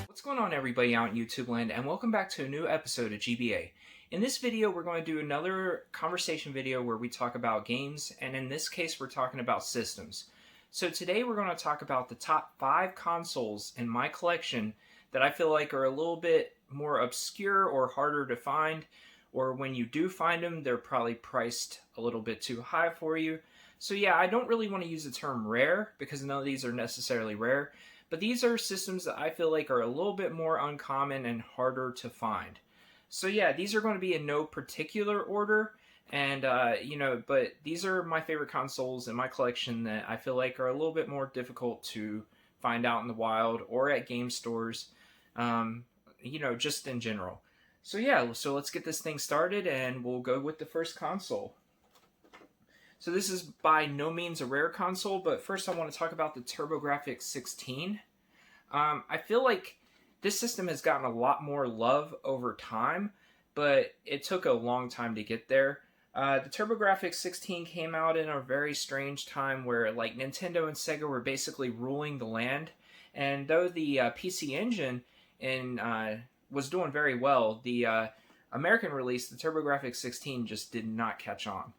What's going on, everybody out in YouTube land, and welcome back to a new episode of GBA. In this video we're going to do another conversation video where we talk about games, and in this case we're talking about systems. So today we're going to talk about the top 5 consoles in my collection that I feel like are a little bit more obscure or harder to find, or when you do find them they're probably priced a little bit too high for you. So yeah, I don't really want to use the term rare because none of these are necessarily rare. But these are systems that I feel like are a little bit more uncommon and harder to find. So yeah, these are going to be in no particular order. And, but these are my favorite consoles in my collection that I feel like are a little bit more difficult to find out in the wild or at game stores, just in general. So yeah, so let's get this thing started and we'll go with the first console. So this is by no means a rare console, but first I want to talk about the TurboGrafx 16. I feel like this system has gotten a lot more love over time, but it took a long time to get there. The TurboGrafx 16 came out in a very strange time where like Nintendo and Sega were basically ruling the land, and though the PC Engine was doing very well, the American release, the TurboGrafx 16, just did not catch on.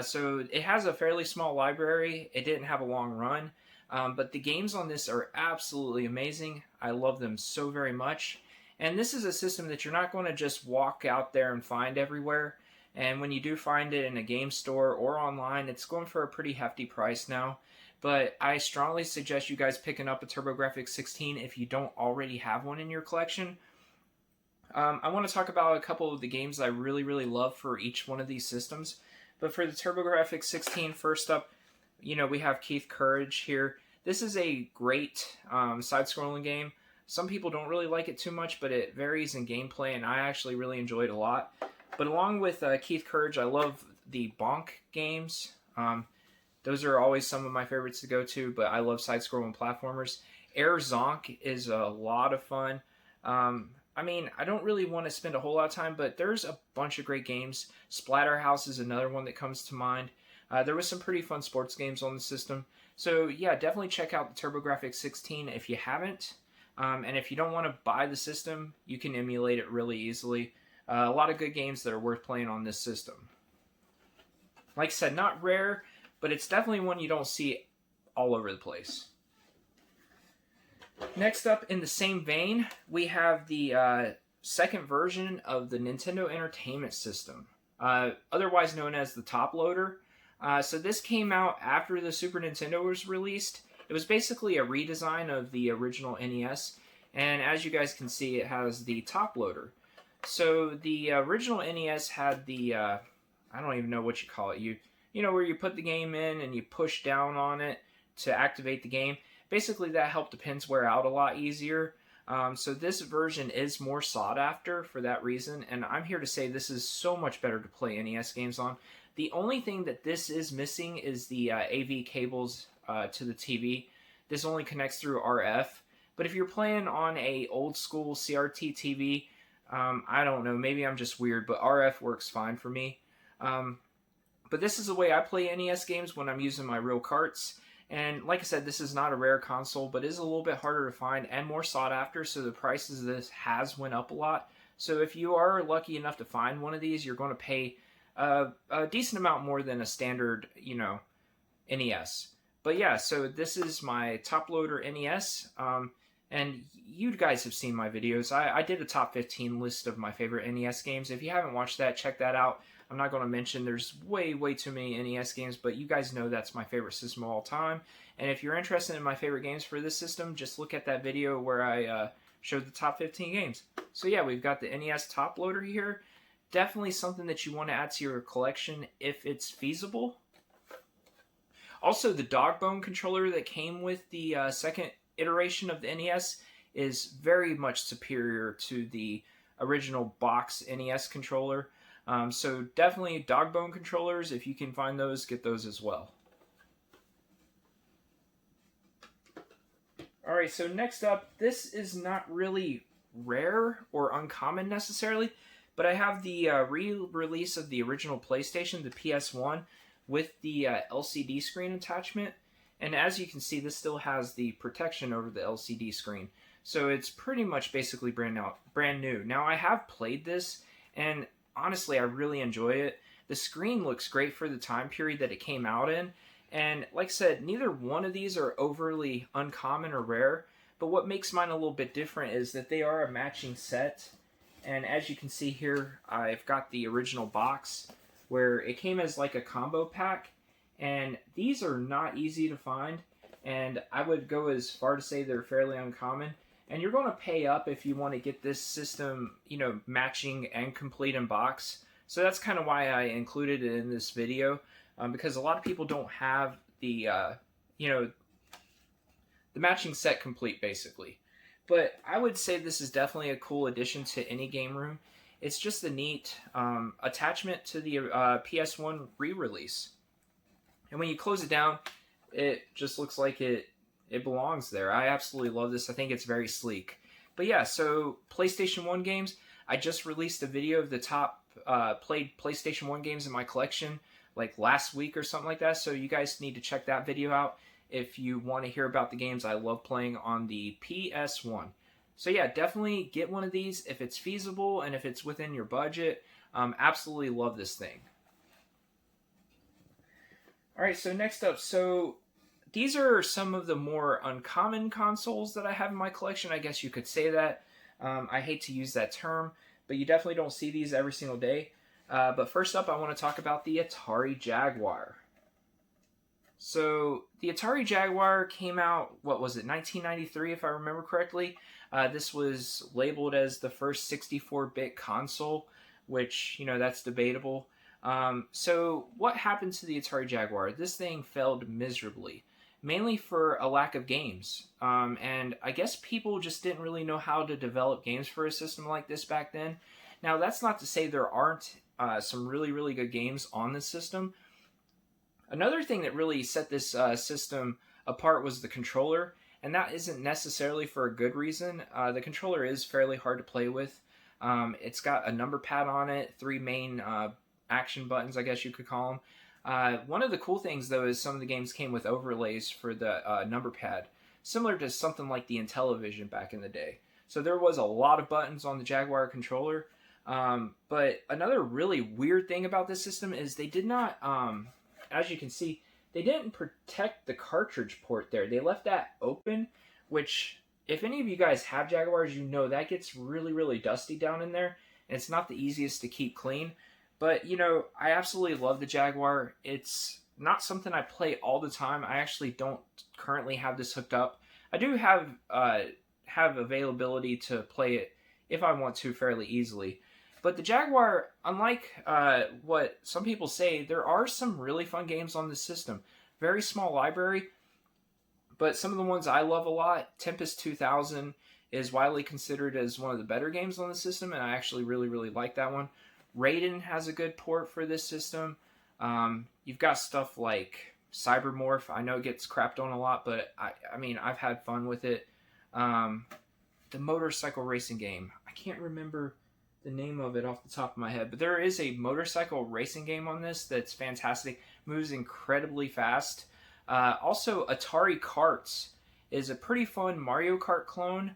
So it has a fairly small library. It didn't have a long run, but the games on this are absolutely amazing. I love them so very much. And this is a system that you're not going to just walk out there and find everywhere. And when you do find it in a game store or online, it's going for a pretty hefty price now. But I strongly suggest you guys picking up a TurboGrafx 16 if you don't already have one in your collection. I want to talk about a couple of the games I really, really love for each one of these systems. But for the TurboGrafx 16, first up, we have Keith Courage here. This is a great side-scrolling game. Some people don't really like it too much, but it varies in gameplay, and I actually really enjoy it a lot. But along with Keith Courage, I love the Bonk games. Those are always some of my favorites to go to, but I love side-scrolling platformers. Air Zonk is a lot of fun. I don't really want to spend a whole lot of time, but there's a bunch of great games. Splatterhouse is another one that comes to mind. There was some pretty fun sports games on the system. So yeah, definitely check out the TurboGrafx 16 if you haven't. And if you don't want to buy the system, you can emulate it really easily. A lot of good games that are worth playing on this system. Like I said, not rare, but it's definitely one you don't see all over the place. Next up, in the same vein, we have the second version of the Nintendo Entertainment System, otherwise known as the Top Loader. So this came out after the Super Nintendo was released. It was basically a redesign of the original NES, and as you guys can see, it has the Top Loader. So the original NES had the, I don't even know what you call it, where you put the game in and you push down on it to activate the game. Basically, that helped the pins wear out a lot easier. So this version is more sought after for that reason, and I'm here to say this is so much better to play NES games on. The only thing that this is missing is the AV cables to the TV. This only connects through RF. But if you're playing on a old school CRT TV, I don't know, maybe I'm just weird, but RF works fine for me. But this is the way I play NES games when I'm using my real carts. And like I said, this is not a rare console, but is a little bit harder to find and more sought after, so the prices of this has went up a lot. So if you are lucky enough to find one of these, you're going to pay a decent amount more than a standard, NES. But yeah, so this is my Top Loader NES, and you guys have seen my videos. I did a top 15 list of my favorite NES games. If you haven't watched that, check that out. I'm not going to mention there's way too many NES games, but you guys know that's my favorite system of all time. And if you're interested in my favorite games for this system, just look at that video where I showed the top 15 games. So yeah, we've got the NES Top Loader here. Definitely something that you want to add to your collection if it's feasible. Also, the dog bone controller that came with the second iteration of the NES is very much superior to the original box NES controller. So definitely dog bone controllers, if you can find those, get those as well. Alright, so next up, this is not really rare or uncommon necessarily, but I have the re-release of the original PlayStation, the PS1, with the LCD screen attachment. And as you can see, this still has the protection over the LCD screen. So it's pretty much basically brand new. Now I have played this, and honestly, I really enjoy it. The screen looks great for the time period that it came out in, and like I said, neither one of these are overly uncommon or rare. But what makes mine a little bit different is that they are a matching set. And as you can see here, I've got the original box where it came as like a combo pack. And these are not easy to find. And I would go as far to say they're fairly uncommon. And you're going to pay up if you want to get this system, matching and complete in box. So that's kind of why I included it in this video. Because a lot of people don't have the matching set complete, basically. But I would say this is definitely a cool addition to any game room. It's just a neat attachment to the PS1 re-release. And when you close it down, it just looks like it belongs there. I absolutely love this. I think it's very sleek. But yeah, so PlayStation 1 games. I just released a video of the top played PlayStation 1 games in my collection like last week or something like that. So you guys need to check that video out if you want to hear about the games I love playing on the PS1. So yeah, definitely get one of these if it's feasible and if it's within your budget. Absolutely love this thing. Alright, so next up, so these are some of the more uncommon consoles that I have in my collection, I guess you could say that. I hate to use that term, but you definitely don't see these every single day. But first up, I want to talk about the Atari Jaguar. So the Atari Jaguar came out, 1993 if I remember correctly. This was labeled as the first 64-bit console, which, that's debatable. So what happened to the Atari Jaguar? This thing failed miserably, mainly for a lack of games. And I guess people just didn't really know how to develop games for a system like this back then. Now, that's not to say there aren't some really, really good games on this system. Another thing that really set this system apart was the controller, and that isn't necessarily for a good reason. The controller is fairly hard to play with. It's got a number pad on it, 3 main action buttons, I guess you could call them. One of the cool things, though, is some of the games came with overlays for the number pad, similar to something like the Intellivision back in the day. So there was a lot of buttons on the Jaguar controller. But another really weird thing about this system is they did not... as you can see, they didn't protect the cartridge port there. They left that open, which, if any of you guys have Jaguars, you know that gets really, really dusty down in there, and it's not the easiest to keep clean. But, I absolutely love the Jaguar. It's not something I play all the time. I actually don't currently have this hooked up. I do have availability to play it if I want to fairly easily. But the Jaguar, unlike what some people say, there are some really fun games on this system. Very small library, but some of the ones I love a lot. Tempest 2000 is widely considered as one of the better games on the system, and I actually really, really like that one. Raiden has a good port for this system. You've got stuff like Cybermorph. I know it gets crapped on a lot, but I mean, I've had fun with it. The motorcycle racing game. I can't remember the name of it off the top of my head, but there is a motorcycle racing game on this that's fantastic. Moves incredibly fast. Also, Atari Karts is a pretty fun Mario Kart clone,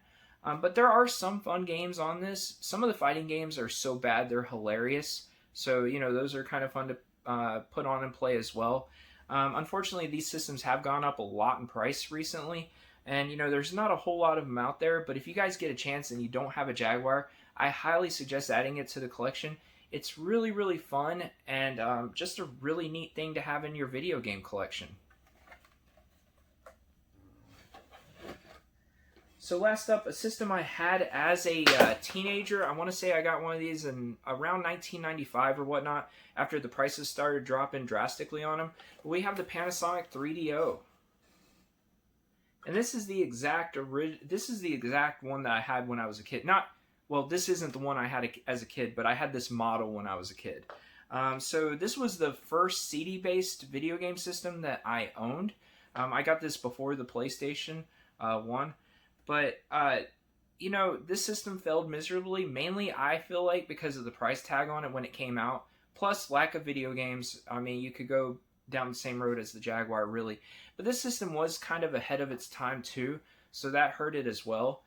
but there are some fun games on this. Some of the fighting games are so bad they're hilarious, so those are kind of fun to put on and play as well. Unfortunately, these systems have gone up a lot in price recently, and there's not a whole lot of them out there, but if you guys get a chance and you don't have a Jaguar, I highly suggest adding it to the collection. It's really, really fun and just a really neat thing to have in your video game collection. So last up, a system I had as a teenager. I want to say I got one of these in around 1995 or whatnot, after the prices started dropping drastically on them. We have the Panasonic 3DO. And this is the exact one that I had when I was a kid. This isn't the one I had as a kid, but I had this model when I was a kid. So this was the first CD-based video game system that I owned. I got this before the PlayStation 1. But, this system failed miserably. Mainly, I feel like, because of the price tag on it when it came out. Plus, lack of video games. I mean, you could go down the same road as the Jaguar, really. But this system was kind of ahead of its time, too. So that hurt it as well.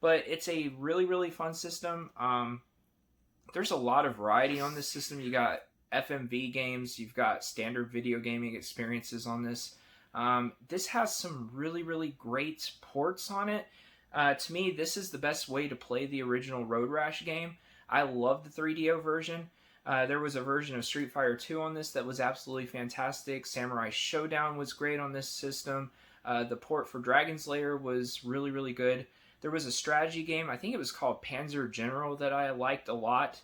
but it's a really fun system. There's a lot of variety on this system. You got FMV games, you've got standard video gaming experiences on this. This has some really great ports on it. To me, this is the best way to play the original Road Rash game. I love the 3DO version. There was a version of Street Fighter 2 on this that was absolutely fantastic. Samurai Showdown was great on this system. The port for Dragon's Lair was really good. There was a strategy game, I think it was called Panzer General, that I liked a lot.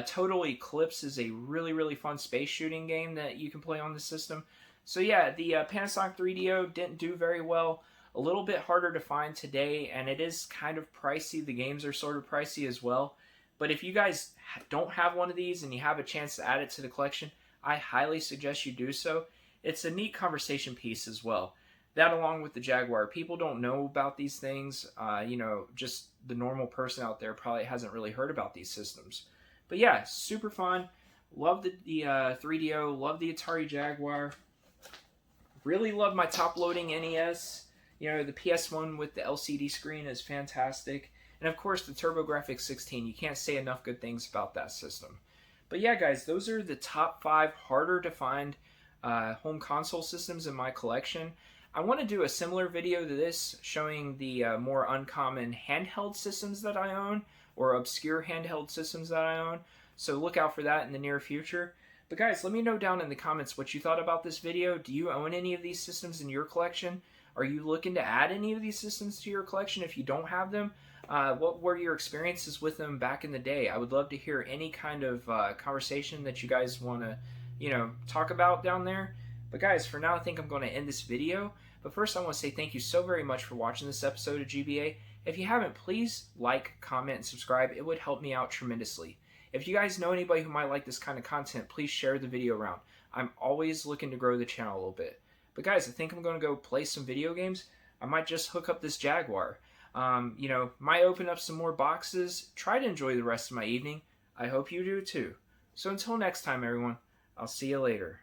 Total Eclipse is a really fun space shooting game that you can play on the system. So yeah, the Panasonic 3DO didn't do very well. A little bit harder to find today, and it is kind of pricey. The games are sort of pricey as well. But if you guys don't have one of these and you have a chance to add it to the collection, I highly suggest you do so. It's a neat conversation piece as well. That along with the Jaguar. People don't know about these things. Just the normal person out there probably hasn't really heard about these systems. But yeah, super fun. Love the 3DO. Love the Atari Jaguar. Really love my top-loading NES. The PS1 with the LCD screen is fantastic. And of course, the TurboGrafx 16. You can't say enough good things about that system. But yeah, guys, those are the top 5 harder to find home console systems in my collection. I want to do a similar video to this showing the more uncommon handheld systems that I own, or obscure handheld systems that I own. So look out for that in the near future. But guys, let me know down in the comments what you thought about this video. Do you own any of these systems in your collection? Are you looking to add any of these systems to your collection if you don't have them? What were your experiences with them back in the day? I would love to hear any kind of conversation that you guys want to, talk about down there. But guys, for now, I think I'm going to end this video. But first, I want to say thank you so very much for watching this episode of GBA. If you haven't, please like, comment, and subscribe. It would help me out tremendously. If you guys know anybody who might like this kind of content, please share the video around. I'm always looking to grow the channel a little bit. But guys, I think I'm going to go play some video games. I might just hook up this Jaguar. Might open up some more boxes. Try to enjoy the rest of my evening. I hope you do too. So until next time, everyone, I'll see you later.